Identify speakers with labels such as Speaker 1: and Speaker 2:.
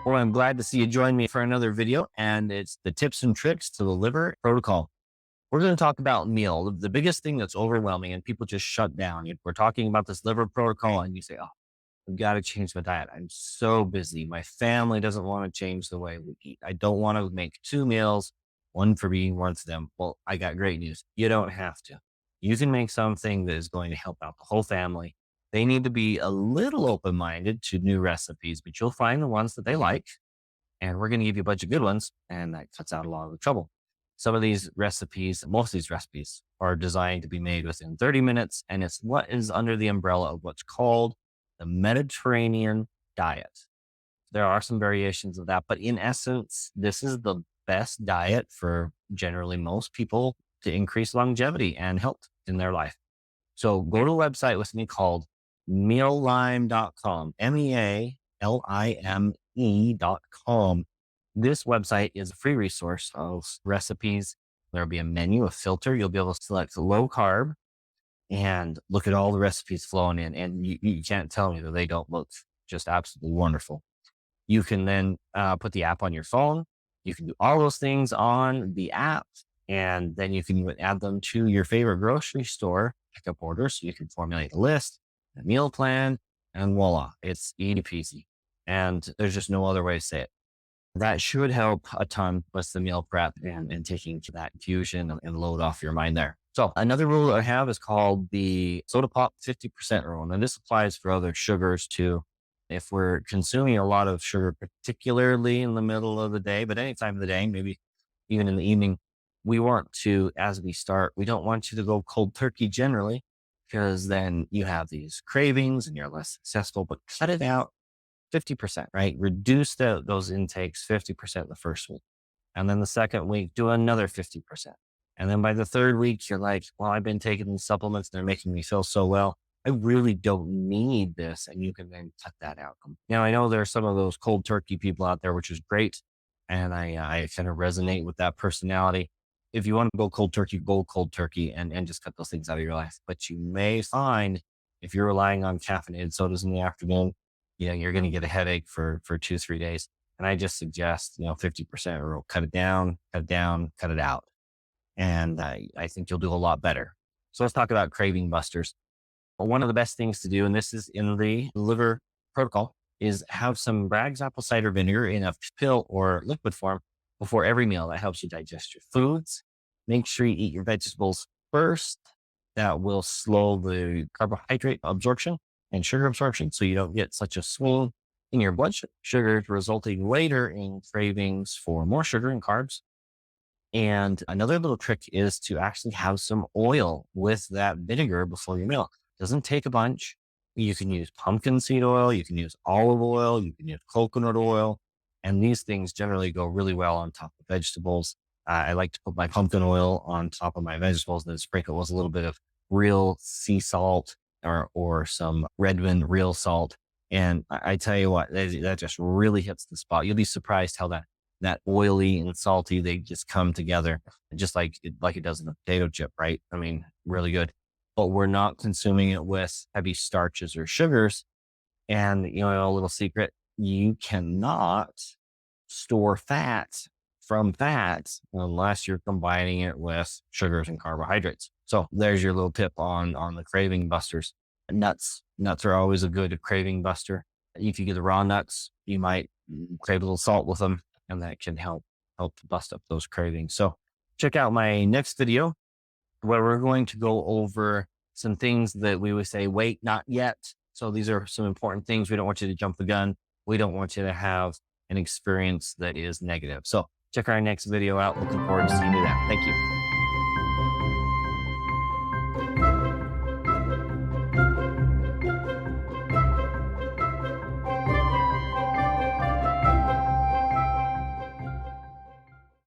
Speaker 1: Well, I'm glad to see you join me for another video, and it's the tips and tricks to the liver protocol. We're going to talk about meal, the biggest thing that's overwhelming, and people just shut down. We're talking about this liver protocol, and you say, "Oh, I've got to change my diet. I'm so busy. My family doesn't want to change the way we eat. I don't want to make two meals, one for me, one for them." Well, I got great news. You don't have to. You can make something that is going to help out the whole family. They need to be a little open minded to new recipes, but you'll find the ones that they like, and we're going to give you a bunch of good ones, and that cuts out a lot of the trouble. Some of these recipes, most of these recipes are designed to be made within 30 minutes, and it's what is under the umbrella of what's called the Mediterranean diet. There are some variations of that, but in essence, this is the best diet for generally most people to increase longevity and health in their life. So go to a website with me called meallime.com, MEALIME.com. This website is a free resource of recipes. There'll be a menu, a filter. You'll be able to select low carb and look at all the recipes flowing in. And you can't tell me that they don't look just absolutely wonderful. You can then put the app on your phone. You can do all those things on the app, and then you can add them to your favorite grocery store pickup order. So you can formulate a list, a meal plan, and voila, it's easy peasy. And there's just no other way to say it. That should help a ton with the meal prep and taking that infusion and load off your mind there. So another rule I have is called the soda pop 50% rule. And this applies for other sugars too. If we're consuming a lot of sugar, particularly in the middle of the day, but any time of the day, maybe even in the evening, we want to, as we start, we don't want you to go cold turkey generally, because then you have these cravings and you're less successful, but cut it out 50%, right? Reduce those intakes 50% the first week. And then the second week, do another 50%. And then by the third week, you're like, well, I've been taking these supplements. They're making me feel so well. I really don't need this. And you can then cut that out. Now, I know there are some of those cold turkey people out there, which is great. And I kind of resonate with that personality. If you want to go cold turkey and just cut those things out of your life. But you may find if you're relying on caffeinated sodas in the afternoon, you're going to get a headache for 2-3 days. And I just suggest, 50% or cut it down, cut it out. And I think you'll do a lot better. So let's talk about Craving Busters. Well, one of the best things to do, and this is in the liver protocol, is have some Bragg's apple cider vinegar in a pill or liquid form before every meal. That helps you digest your foods. Make sure you eat your vegetables first. That will slow the carbohydrate absorption and sugar absorption, so you don't get such a swing in your blood sugar, resulting later in cravings for more sugar and carbs. And another little trick is to actually have some oil with that vinegar before your meal. Doesn't take a bunch. You can use pumpkin seed oil, you can use olive oil, you can use coconut oil, and these things generally go really well on top of vegetables. I like to put my pumpkin oil on top of my vegetables and then sprinkle with a little bit of real sea salt or some Redmond real salt. And I tell you what, that just really hits the spot. You'll be surprised how that oily and salty, they just come together just like it does in a potato chip, right? I mean, really good. But we're not consuming it with heavy starches or sugars. And, a little secret, you cannot store fat from fats unless you're combining it with sugars and carbohydrates. So there's your little tip on the Craving Busters. Nuts are always a good craving buster. If you get the raw nuts, you might crave a little salt with them, and that can help bust up those cravings. So check out my next video where we're going to go over some things that we would say, wait, not yet. So these are some important things. We don't want you to jump the gun. We don't want you to have an experience that is negative. So check our next video out. Looking forward to seeing you there. Thank you.